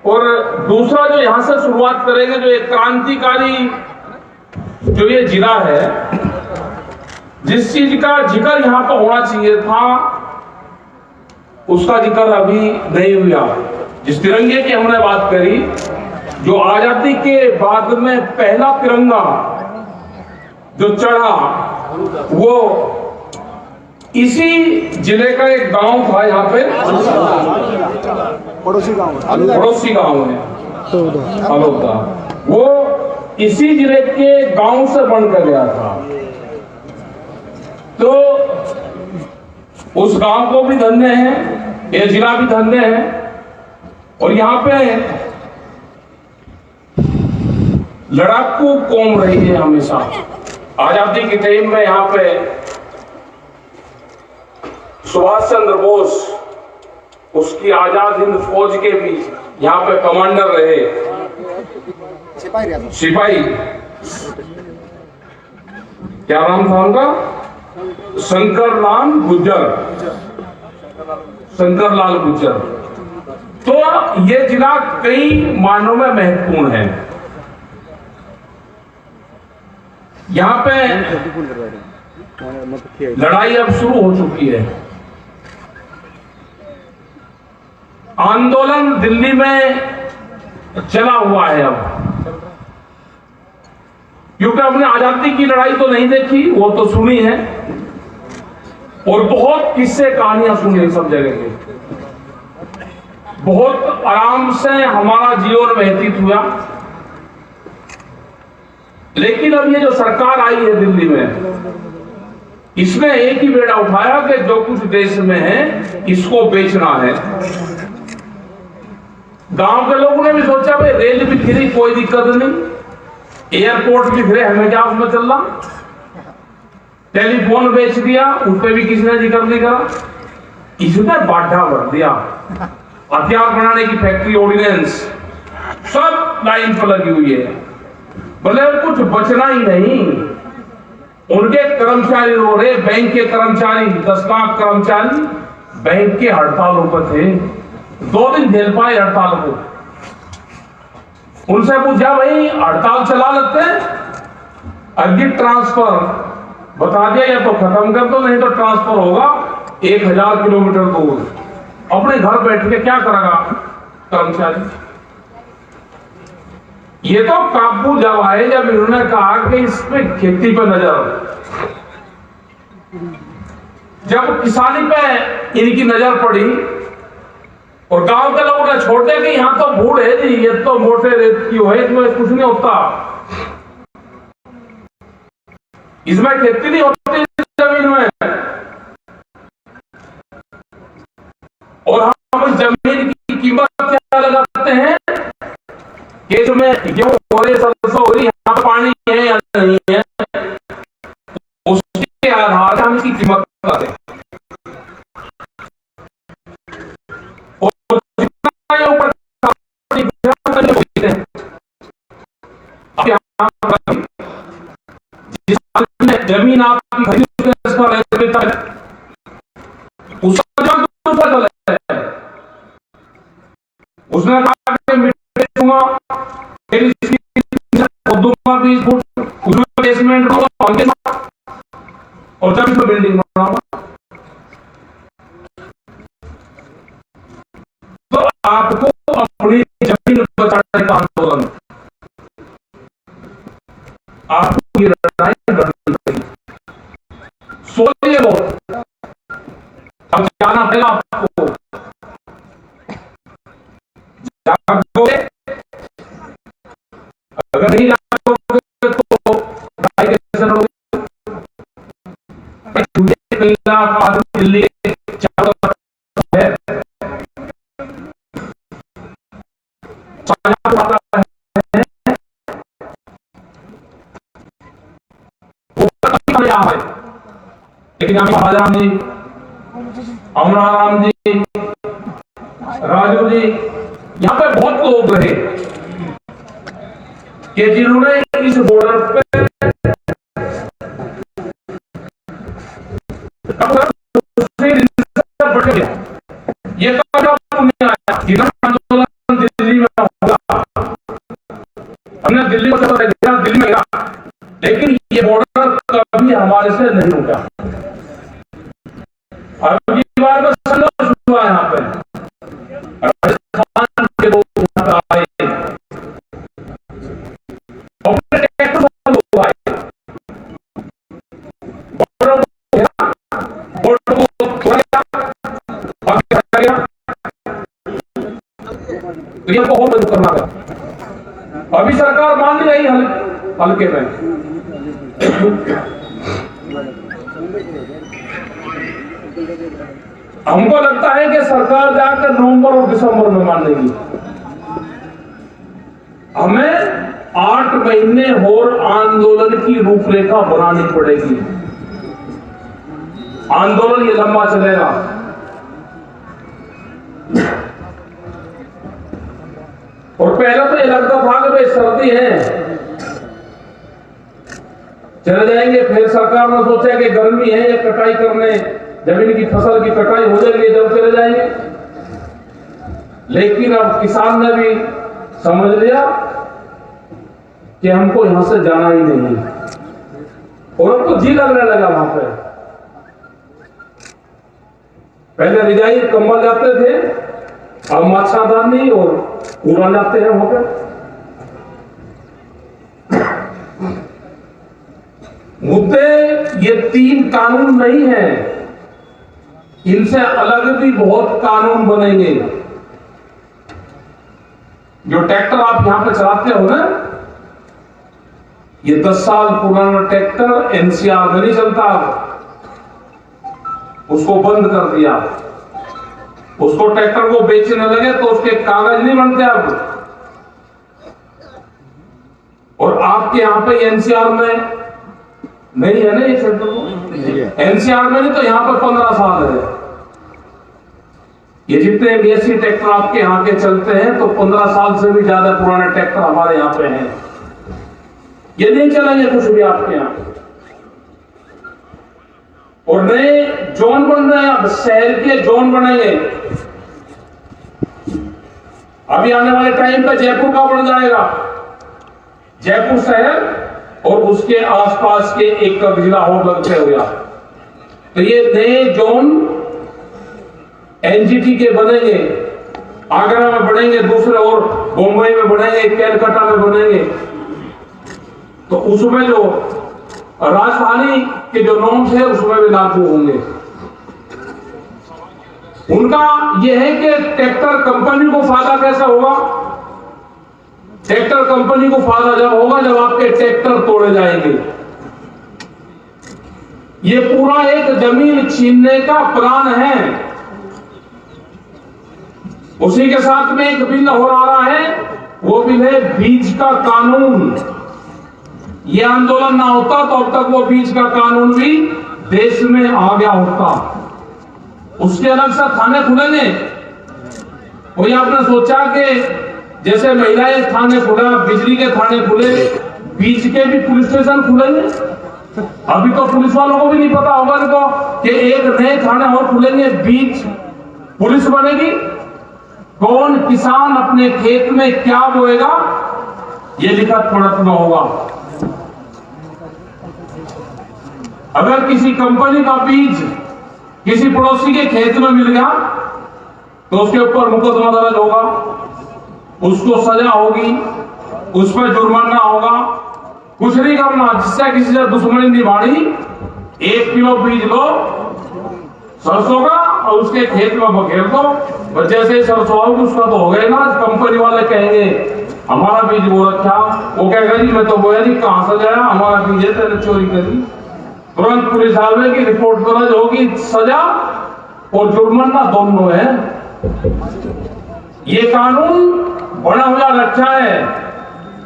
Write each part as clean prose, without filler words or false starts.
और दूसरा जो यहां से शुरुआत करेंगे, जो एक क्रांतिकारी जो ये जिला है, जिस चीज का जिक्र यहां पर होना चाहिए था उसका जिक्र अभी नहीं हुआ। जिस तिरंगे की हमने बात करी, जो आजादी के बाद में पहला तिरंगा जो चढ़ा, वो इसी जिले का एक गांव था, यहाँ पे पड़ोसी गांव है अलोदा, वो इसी जिले के गांव से बनकर गया था। तो उस गांव को भी धन्य है, ये जिला भी धन्य है। और यहाँ पे लड़ाकू कौम रही है हमेशा। आजादी के टाइम में यहाँ पे सुभाष चंद्र बोस, उसकी आजाद हिंद फौज के भी यहाँ पे कमांडर रहे, सिपाही। क्या नाम था उनका? शंकरलाल गुर्जर। तो ये जिला कई मायनों में महत्वपूर्ण है। यहाँ पे लड़ाई अब शुरू हो चुकी है। आंदोलन दिल्ली में चला हुआ है अब, क्योंकि हमने आजादी की लड़ाई तो नहीं देखी, वो तो सुनी है, और बहुत किस्से कहानियां सुनी है सब जगह के। बहुत आराम से हमारा जीवन व्यतीत हुआ। लेकिन अब ये जो सरकार आई है दिल्ली में, इसने एक ही बेड़ा उठाया कि जो कुछ देश में है इसको बेचना है। गांव के लोगों ने भी सोचा भाई रेल भी फ्री, कोई दिक्कत नहीं, एयरपोर्ट भी फ्री, हमें क्या उसमें चलना। टेलीफोन बेच दिया, उस पर भी किसी ने जिक्र नहीं करा। इसने बाढ़ा भर दिया, हथियार बनाने की फैक्ट्री, ऑर्डिनेंस सब लाइन पर लगी हुई है। बोले कुछ बचना ही नहीं। उनके कर्मचारी रो रहे, बैंक के कर्मचारी, 10 लाख कर्मचारी बैंक के हड़तालों पर थे, 2 दिन झेल पाए हड़ताल को। उनसे पूछा भाई हड़ताल चला लेते, अर्जित ट्रांसफर बता दिया, या तो खत्म कर दो, नहीं तो ट्रांसफर होगा 1000 किलोमीटर दूर। अपने घर बैठ के क्या करेगा कर्मचारी? ये तो काबू जब आए, जब इन्होंने कहा कि इस पे खेती पे नजर, जब किसानी पे इनकी नजर पड़ी और गांव के लोगों ने छोड़ दिया कि यहां तो भूड़ है जी, ये तो मोटे रेत की है, इसमें कुछ नहीं होता, इसमें खेती नहीं होती जमीन में, और हम इस जमीन की कीमत क्या लगाते हैं कि इसमें गेहूं हो रही, सरसों हो रही, यहाँ पानी है या नहीं है, उसके आधार पर हम इसकी कीमत लगाते हैं। और जितना ये ऊपर जिस जमीन आपकी खरीद उसका जो है, उसने कहा कि मिट्टी दूंगा, दूंगा 20 फुट, उसमें बेसमेंट होगा और जब इसमें बिल्डिंग बनाऊंगा। तो आपको अपनी जमीन बचाने का आंदोलन, आपको ये लड़ाई लड़नी पड़ेगी। सोचिए बहुत, अब जाना पड़ेगा आपको, जागोगे, अगर नहीं जागोगे तो लड़ाई कैसे लड़ोगे? दिल्ली चारों तरफ है, लेकिन महाराजा जी, अमराराम जी, राजू जी, यहाँ पे बहुत लोग रहे कि जिन्होंने इस बॉर्डर पे ये आंदोलन दिल्ली में होगा, हमने दिल्ली को दिल्ली में गया, लेकिन ये बॉर्डर कभी हमारे से नहीं रुका। अब की बार में संघर्ष हुआ यहाँ पे, राजस्थान के लोग यहाँ आए, को और मदद करना था। अभी सरकार मान नहीं रही हल्के में। हमको लगता है कि सरकार जाकर नवंबर और दिसंबर में मानेगी। हमें 8 महीने और आंदोलन की रूपरेखा बनानी पड़ेगी। आंदोलन ये लंबा चलेगा। और पहले तो ये लगता था कि भाई सर्दी है, चले जाएंगे, फिर सरकार ने सोचा कि गर्मी है, या कटाई करने, जमीन की फसल की कटाई हो जाएगी जब चले जाएंगे। लेकिन अब किसान ने भी समझ लिया कि हमको यहां से जाना ही नहीं, और हमको जी लगने लगा वहां पे। पहले रिजाई कंबल जाते थे, अब मच्छरदानी और कूड़ा जाते हैं वहां पे। मुद्दे ये 3 कानून नहीं है, इनसे अलग भी बहुत कानून बनेंगे। जो ट्रैक्टर आप यहां पे चलाते हो ना, ये 10 साल पुराना ट्रैक्टर एनसीआर में नहीं चलता, उसको बंद कर दिया। उसको ट्रैक्टर को बेचने लगे तो उसके कागज नहीं बनते अब। और आपके यहां पे एनसीआर में नहीं है ना, ये सेंटर एनसीआर में नहीं, तो यहां पर 15 साल है। ये जितने बीएससी ट्रैक्टर आपके यहां के चलते हैं, तो 15 साल से भी ज्यादा पुराने ट्रैक्टर हमारे यहां पे हैं। ये नहीं चलेंगे कुछ भी आपके यहां। और नए जोन बन रहे हैं, अब शहर के जोन बनेंगे। अभी आने वाले टाइम पे जयपुर का बन जाएगा, जयपुर शहर और उसके आसपास के एक जिला और लगते हो गया। तो ये नए जोन एनजीटी के बनेंगे, आगरा में बनेंगे, दूसरे और बम्बई में बनेंगे, कैलकाटा में बनेंगे। तो उसमें जो राजधानी के जो नॉर्म्स है उसमें भी लागू होंगे। उनका यह है कि ट्रैक्टर कंपनी को फायदा कैसा होगा? ट्रैक्टर कंपनी को फायदा जब होगा जब आपके ट्रैक्टर तोड़े जाएंगे। ये पूरा एक जमीन छीनने का प्लान है। उसी के साथ में एक बिल हो रहा है, वो बिल है बीज का कानून। ये आंदोलन ना होता तो अब तक वो बीज का कानून भी देश में आ गया होता। उसके अलग से थाने खुलेंगे। कोई आपने सोचा कि जैसे महिलाएं थाने खुला, बिजली के थाने खुले, बीज के भी पुलिस स्टेशन खुलेंगे? अभी तो पुलिस वालों को भी नहीं पता होगा इनको कि एक नए थाने और खुलेंगे, बीज पुलिस बनेगी। कौन किसान अपने खेत में क्या बोएगा ये लिखत पढ़त में होगा। अगर किसी कंपनी का बीज किसी पड़ोसी के खेत में मिल गया तो उसके ऊपर मुकदमा दर्ज होगा, उसको सजा होगी, उस पर जुर्माना होगा। कुछ नहीं करना, जिससे किसी से दुश्मनी निभानी, 1 किलो बीज लो सरसों का और उसके खेत में बखेर दो। जैसे सरसों आओगे उसका तो हो गया ना। कंपनी वाले कहेंगे हमारा बीज वो रखा, वो कहेगा जी मैं तो बोया नहीं, कहां से गया, हमारा बीज है, तेरे चोरी करी। तुरंत पुलिस की रिपोर्ट दर्ज होगी, सजा और जुर्माना दोनों है। ये कानून बना हुआ रखा है।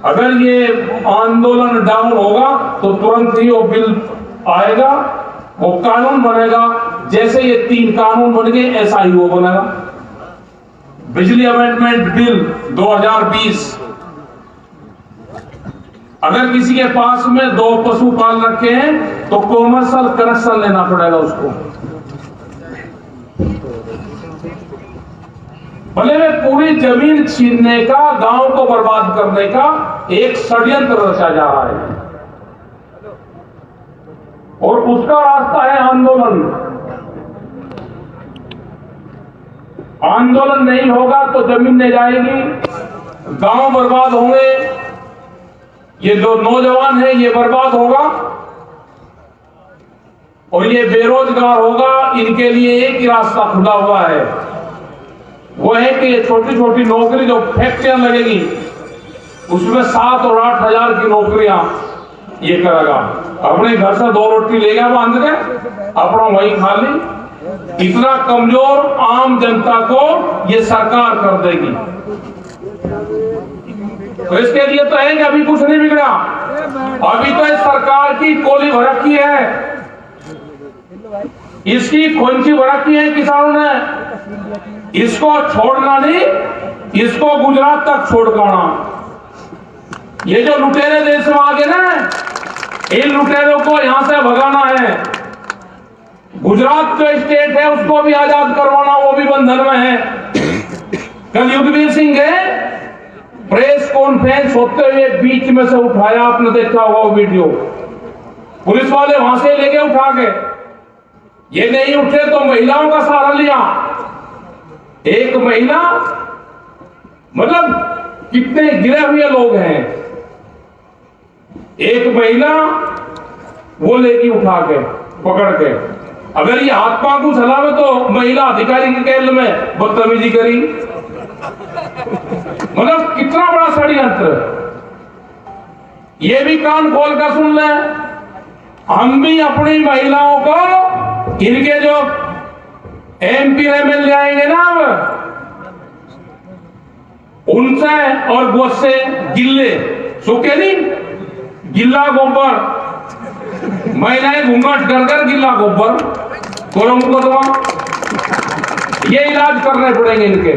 अगर ये आंदोलन डाउन होगा तो तुरंत ही वो बिल आएगा, वो कानून बनेगा। जैसे ये 3 कानून बन गए ऐसा ही वो बनेगा। बिजली अमेंडमेंट बिल 2020, अगर किसी के पास में 2 पशु पाल रखे हैं तो कॉमर्शियल कनेक्शन लेना पड़ेगा उसको। भले वे पूरी जमीन छीनने का, गांव को बर्बाद करने का एक षड्यंत्र रचा जा रहा है और उसका रास्ता है आंदोलन। आंदोलन नहीं होगा तो जमीन नहीं जाएगी, गांव बर्बाद होंगे, ये जो नौजवान है ये बर्बाद होगा और ये बेरोजगार होगा। इनके लिए एक ही रास्ता खुला हुआ है, वो है कि ये छोटी छोटी नौकरी जो फैक्ट्रियां लगेगी उसमें 7 और 8 हजार की नौकरियां ये करेगा। अपने घर से 2 रोटी ले गया बांध के, अपना वही खा ली। इतना कमजोर आम जनता को ये सरकार कर देगी। तो इसके लिए तो है कि अभी कुछ नहीं बिगड़ा, अभी तो इस सरकार की कोली भड़की है, इसकी खोंची भड़की है किसानों ने। इसको छोड़ना नहीं, इसको गुजरात तक छोड़ पाना। ये जो लुटेरे देश में आ गए ना, इन लुटेरों को यहां से भगाना है। गुजरात जो स्टेट है उसको भी आजाद करवाना, वो भी बंधन में है। कल युद्धवीर सिंह है, प्रेस कॉन्फ्रेंस होते हुए बीच में से उठाया, आपने देखा होगा वो वीडियो, पुलिस वाले वहां से लेके उठा के, ये नहीं उठे तो महिलाओं का सहारा लिया। एक महिला, मतलब कितने गिरे हुए लोग हैं, एक महिला वो लेगी उठा के, पकड़ के। अगर ये हाथ पांव को चलावे तो महिला अधिकारी के केंद्र में बदतमीजी करी। मतलब कितना बड़ा षड्यंत्र। ये भी कान खोल कर सुन ले, हम भी अपनी महिलाओं को, इनके जो MP MLA आएंगे ना, उनसे और वो से गिल्ले सूखे नहीं, गिल्ला गोबर, महिलाएं घूंघट कर गिल्ला गोबर मुकदमा, ये इलाज करने पड़ेंगे इनके।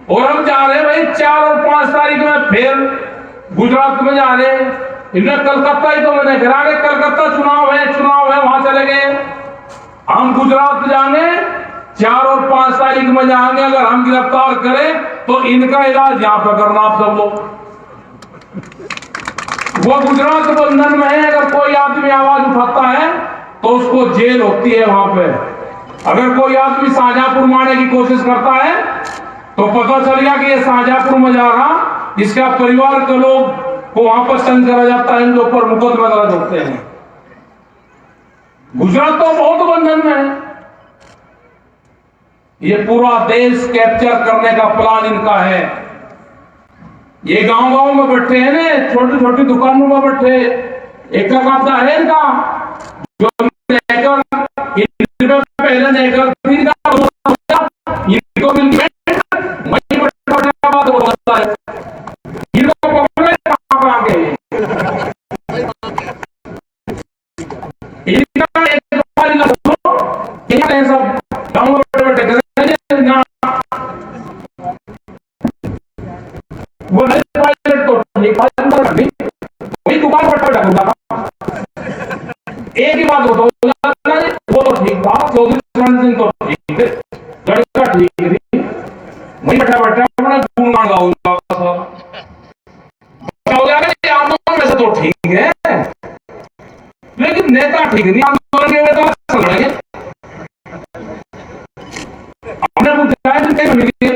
और हम जा रहे हैं भाई 4 और 5 तारीख में फिर गुजरात में जा रहे हैं। इन्हें कलकत्ता ही तो मैंने करा के, कलकत्ता चुनाव है वहां चले गए। हम गुजरात जाएंगे 4 और 5 तारीख में जाएंगे। अगर हम गिरफ्तार करें तो इनका इलाज यहां पर करना आप सब लोग। वो गुजरात बंधन में है, अगर कोई आदमी आवाज उठाता है तो उसको जेल होती है वहां पे। अगर कोई आदमी शाहजहांपुर मारने की कोशिश करता है तो पता चल गया कि ये शाहजहांपुर में जा रहा, इसका परिवार के लोग को वहां पर संग करा जाता है, इनके ऊपर मुकदमे दर्ज होते हैं। गुजरात तो बहुत बंधन में है। ये पूरा देश कैप्चर करने का प्लान इनका है। ये गांव गांव में बैठे हैं ना, छोटी छोटी दुकानों में बैठे, एक काबदा है इनका, जो पहले नेकर इनको मिल एक ही बात होता वो तो ठीक था, सिंह तो ठीक है, लड़का ठीक है, वही बैठा अपना गुणगान गाऊंगा आंदोलन में से तो ठीक है, लेकिन नेता ठीक नहीं। आंदोलन के तो चल रहे हैं, हमने पूछा मिली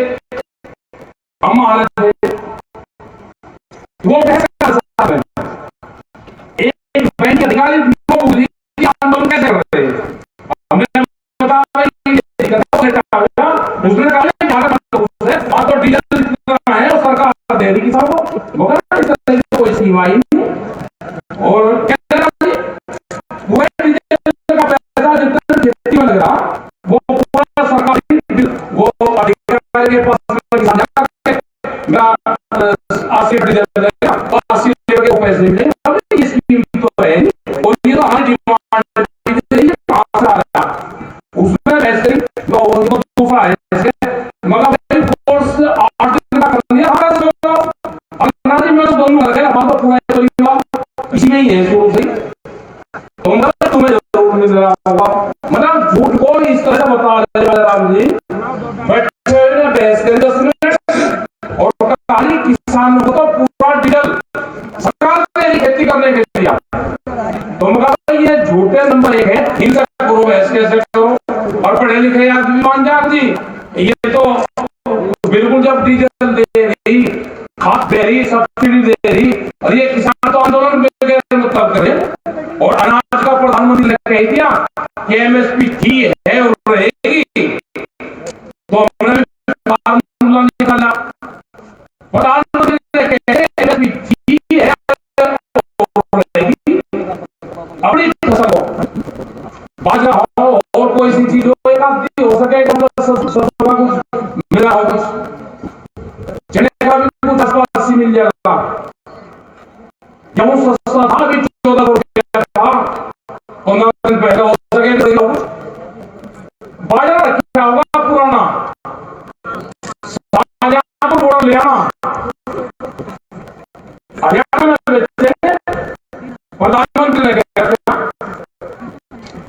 हम आ रहे थे, वो कैसे कर सकता है? एक बैंक अधिकारी आंदोलन कैसे करते हैं? हमने उसने कहा तो डीजल है और सरकार दे रही किसान को, कोई सीमा ही नहीं। और वो डीजल का पैसा जितना खेती में लग रहा वो पूरा सरकार, वो अधिकारी के पास पैसे मिले, ये स्कीम तो है और ये तो हर डिमांड उसमें वैसे दूसरा है, मगर फोर्स 8 दिन का कर दिया अंग्रेजी में तो दोनों लगे, हमारा पूरा परिवार इसी में ही है शुरू से। तो मतलब तुम्हें जरूर मिल रहा होगा, मतलब झूठ को इस तरह बता रहे राम जी। किसानों को तो पूरा डीजल सरकार ने खेती करने के लिए दिया। तुम कहा ये झूठे नंबर 1 है, इनका करो, ऐसे कैसे करो, और पढ़े लिखे आदमी मान जा जी ये तो बिल्कुल जब डीजल दे रही, खाद दे रही, सब्सिडी दे रही, और ये किसान तो आंदोलन मतलब करे, और अनाज का प्रधानमंत्री ने कह दिया कि एमएसपी थी है और रहेगी, तो हमने फार्मूला निकाला, प्रधानमंत्री ने कहा एमएसपी थी है और रहेगी, अपनी फसल हो, बाजरा हो और कोई सी चीज हो, एक आदमी हो सके कुछ मिला हो, कुछ चने का भी कुछ 80 मिल जाएगा, गेहूं सस्ता था भी 14 रुपया था 15 दिन पहले, हो सके बाजार रखा होगा पुराना, शाहजहांपुर बोर्ड ले आना, हरियाणा में बेचते, प्रधानमंत्री ने कहा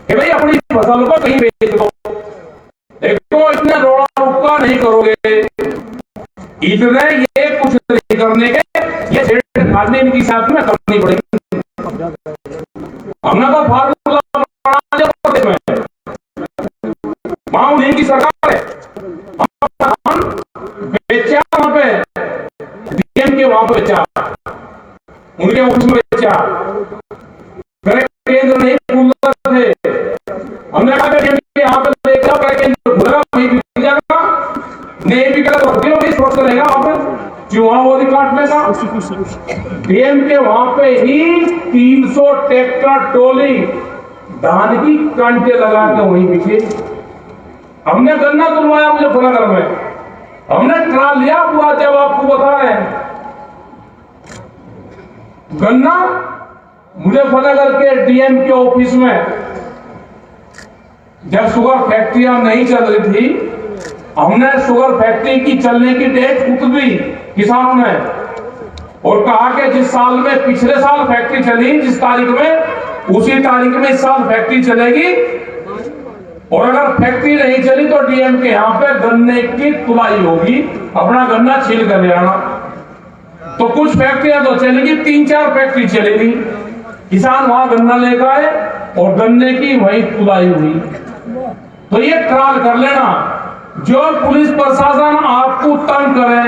कि भाई अपनी फसल को कहीं बेच दो, एक तो इतने रोड़ा रुका नहीं करोगे, इतने ये कुछ नहीं करने के, ये सेठ खाने इनकी साथ में करनी पड़ेगी। हमने तो फार्मूला बना दिया प्रदेश में, वहां उन्हीं की सरकार है, हम बेचा वहां पे, डीएम के वहां पे बेचा, उनके ऑफिस में बेचा, केंद्र नहीं भूल थे, हमने कहा कि यहाँ पे देखा केंद्र भूलेगा वहीं बिक जाएगा, नहीं बिका तो हड्डियों भी स्वस्थ रहेगा, वहां पे चूहा वो काटने का। डीएम के वहां पे ही 300 ट्रैक्टर ट्रॉली धान की कांटे लगा के वहीं बिके। हमने गन्ना तुलवाया मुझे फनागर में, हमने ट्राल लिया पूरा, जब आपको बता रहे हैं गन्ना मुझे फनागर के डीएम के ऑफिस में, जब शुगर फैक्ट्रियां नहीं चल रही थी, हमने शुगर फैक्ट्री की चलने की डेट उठ दी किसानों ने, और कहा कि जिस साल में पिछले साल फैक्ट्री चली, जिस तारीख में, उसी तारीख में इस साल फैक्ट्री चलेगी, और अगर फैक्ट्री नहीं चली तो डीएम के यहाँ पे गन्ने की तुलाई होगी, अपना गन्ना छील कर ले आना। तो कुछ फैक्ट्रियां तो चलेगी, 3-4 फैक्ट्री चलेगी, किसान वहां गन्ना लेकर आए और गन्ने की वही तुलाई हुई। तो ये ट्रायल कर लेना, जो पुलिस प्रशासन आपको तंग करे,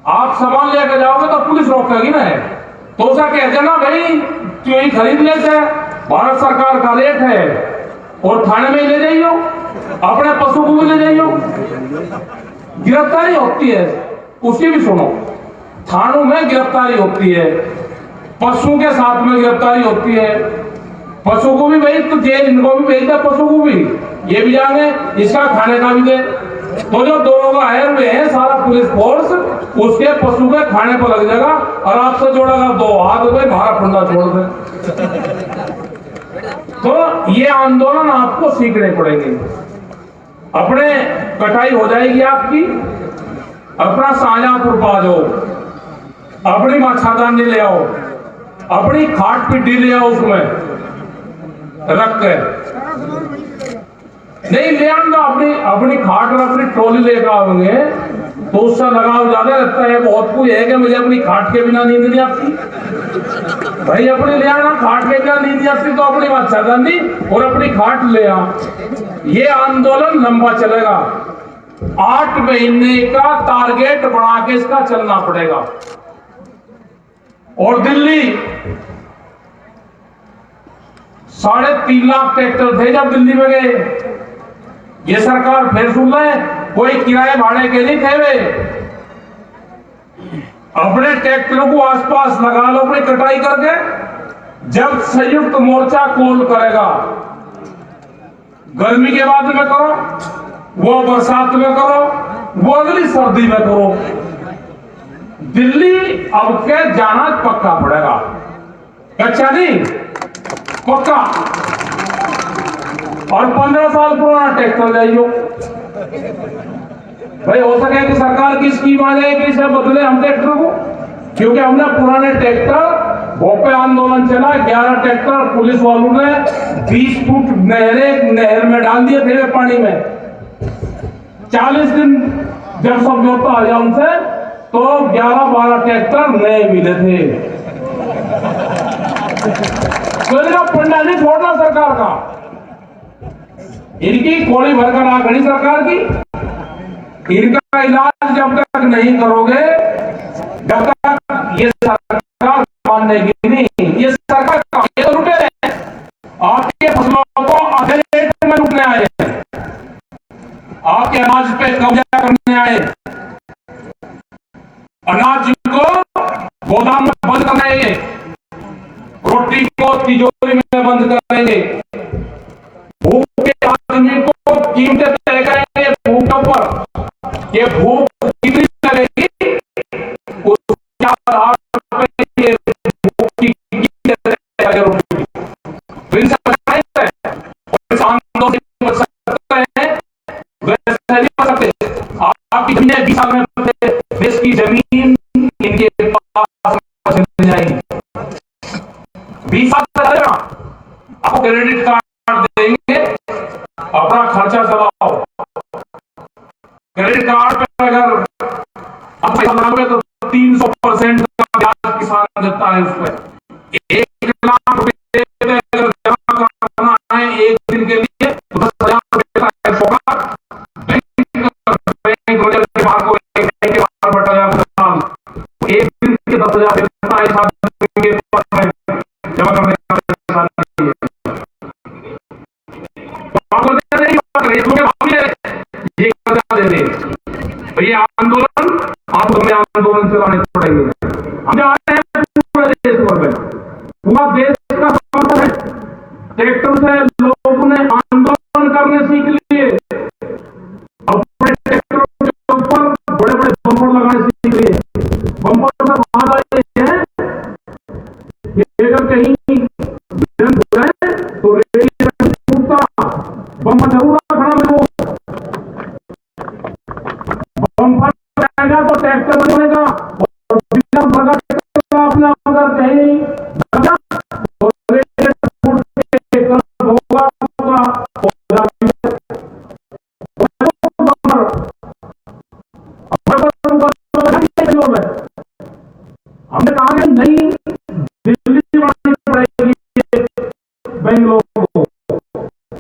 आप सामान लेकर जाओगे तो पुलिस रोकेगी ना, तो उसका कह देना भाई क्यों ही खरीद लेते, भारत सरकार का रेट है, और थाने में ले जाइयो, अपने पशु को भी ले जाइयो, गिरफ्तारी होती है, उसकी भी सुनो, थानों में गिरफ्तारी होती है, पशु के साथ में गिरफ्तारी होती है, पशु को भी भाई तो जेल, इनको भी भेज दे, पशु को भी, ये भी जाने, इसका खाने का भी दे, तो जो दोनों हायर हुए हैं सारा पुलिस फोर्स, उसके पशु के खाने पर लग जाएगा, और आपसे जोड़ेगा 2 हाथ भाई भारा फंडा छोड़ दे। तो ये आंदोलन आपको सीखने पड़ेंगे, अपने कटाई हो जाएगी आपकी, अपना शाहजहांपुर पा जाओ, अपनी मच्छरदानी ले आओ, अपनी खाट पिड्डी ले आओ, उसमें रख के नहीं ले आऊंगा, अपनी खाट और अपनी ट्रॉली लेकर आओगे तो उसका लगाव ज्यादा लगता है। बहुत कुछ है कि मुझे अपनी खाट के बिना नींद नहीं आती, भाई अपनी ले आना, खाट के बिना नींद नहीं आती तो अपनी मच्छरदानी और अपनी खाट ले आ। ये आंदोलन लंबा चलेगा, 8 महीने का टारगेट बना के इसका चलना पड़ेगा। और दिल्ली 3.5 लाख ट्रैक्टर थे जब दिल्ली में गए, ये सरकार फिर सुन ले, कोई किराए भाड़े के नहीं थे वे, अपने ट्रैक्टरों को आसपास लगा लो अपनी कटाई करके। जब संयुक्त मोर्चा कॉल करेगा, गर्मी के बाद में करो, वो बरसात में करो, वो अगली सर्दी में करो, दिल्ली अब के जाना पक्का पड़ेगा, कच्चा नहीं पक्का। और 15 साल पुराना ट्रैक्टर लाइयो भाई, हो सके कि सरकार की स्कीम आ जाए कि इसे बदले हम ट्रैक्टर को, क्योंकि हमने पुराने ट्रैक्टर, भोपे आंदोलन चला, 11 ट्रैक्टर पुलिस वालों ने 20 फुट नहर में डाल दिए थे पानी में, 40 दिन जब समझौता आया उनसे तो 11-12 ट्रैक्टर नए मिले थे। तो इनका फंडा नहीं छोड़ना सरकार का, इनकी कोड़ी भरकर आ खड़ी सरकार की। इनका इलाज जब तक नहीं करोगे, जब तक ये सरकार मानेगी नहीं। ये सरकार का ये तो लुटे हैं, आपके फसलों को आधे रेट में लूटने आए हैं, आपके अनाज पे कब्जा करने आए, अनाज को गोदाम में बंद करेंगे, रोटी को तिजोरी में बंद करेंगे, भूखे आदमी को कीमतें तय करेंगे भूखों पर। ये भूख कितनी लगेगी उसके आधार पर ये भूख की कीमतें तय करेंगे। इनसे बचाए आंदोलन से बच सकते हैं, वैसे नहीं बच सकते। आपकी जमीनें 20 साल में देश की जमीन इनके पास चली जाएगी। 20 साल तक रहेगा, आपको क्रेडिट कार्ड देंगे, अपना खर्चा चलाओ। क्रेडिट कार्ड पे अगर आप पैसा लगाओगे तो 300% का ब्याज किसान देता है। उस पर 1 लाख रुपए अगर जमा करना है एक दिन के लिए तो 10,000 रुपए का टैक्स होगा। बैंक के बाहर को बैंक के बाहर बटा जाता है, एक दिन के 10,000 देता है, 7 दिन के जमा करने का पैसा नहीं है। ये कर्जा दे दे, ये आंदोलन आपको हमें आंदोलन चलाने पड़ेंगे। हम जा रहे हैं पूरे देश भर में, पूरा देश का समर्थन है। ट्रैक्टर से लोगों ने आंदोलन करने सीख लिए, अपने ट्रैक्टर के ऊपर बड़े बड़े बम्पर लगाने सीख लिए। बम्पर से बात आई है अगर कहीं तो रेडियो टूटता बम्पर जरूर खड़ा में बम्पर जाएगा तो ट्रैक्टर बनेगा और बिना भगा ट्रैक्टर अपना अगर कहीं तो रेडियो टूट के होगा हमने कहा कि नहीं दिल्ली बढ़ानी पड़ेगी बेंगलोर को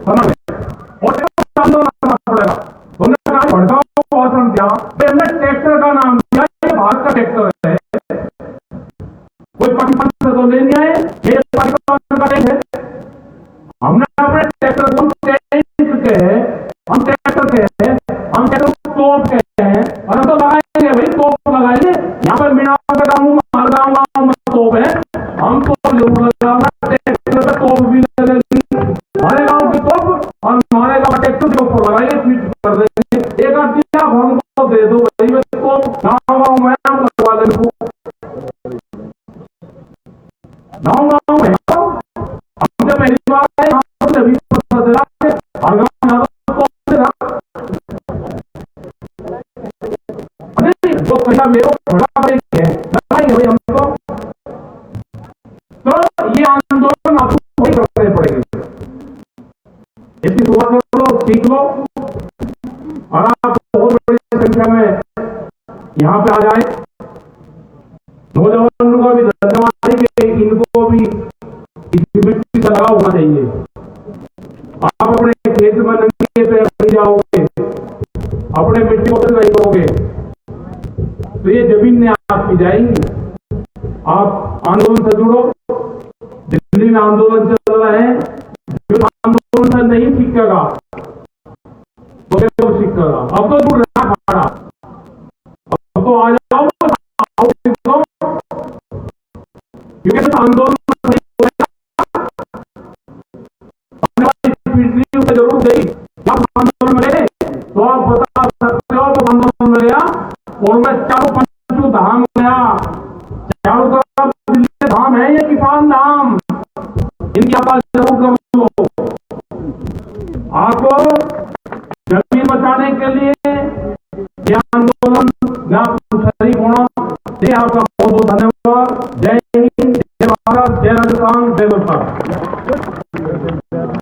और आंदोलन करना पड़ेगा। तुमने कहा भड़काओ भाषण दिया, हमने ट्रैक्टर का नाम दिया, ये भारत का ट्रैक्टर है, कोई पाकिस्तान से तो ले नहीं आए, ये पाकिस्तान का है। हमने अपने ट्रैक्टर को के हैं, हम ट्रैक्टर के हैं, हम ट्रैक्टर तोप के हैं और हम तो लगाएंगे भाई, तोप लगाएंगे। यहाँ पर मीना का गाँव मालगांव गाँव में तोप है, हम तो जरूर लगाएंगे, ट्रैक्टर पे तोप भी लगेगी। हमारे गाँव की तोप और हमारे गाँव ट्रैक्टर के ऊपर लगाएंगे, फिट कर देंगे। एक आदमी आप हमको दे दो भाई, मैं तोप गाँव गाँव में हम लगवा देंगे, गाँव गाँव में। हम जब पहली बार आए हमसे अभी पता चला कि हर गाँव जो पैसा मेरे खड़ा है भाई हमको, तो ये आंदोलन आपको वही करने पड़ेंगे। इसकी शुरुआत करो, सीख लो और आप बहुत बड़ी संख्या में यहाँ पे आ जाए। नौजवानों का भी धन्यवाद है कि इनको भी इस मिट्टी का लगाव होना चाहिए। आप अपने खेत में नंगे पैर नहीं जाओगे, अपने मिट्टी को नहीं करोगे तो ये जमीन आपकी जाएंगी। आप आंदोलन से जुड़ो, दिल्ली में आंदोलन चल रहे हैं, जो आंदोलन से नहीं सीखेगा तो क्या सीखेगा। अब तो जुड़ रहा खड़ा, अब तो आ जाओ, क्योंकि तो आंदोलन जरूर गई। जब आंदोलन में गए तो आप बता सकते हो आंदोलन में गया और मैं चारों पंचू धाम गया, चारों तरफ दिल्ली धाम है, ये किसान धाम, इनकी आवाज जरूर कर लो। आपको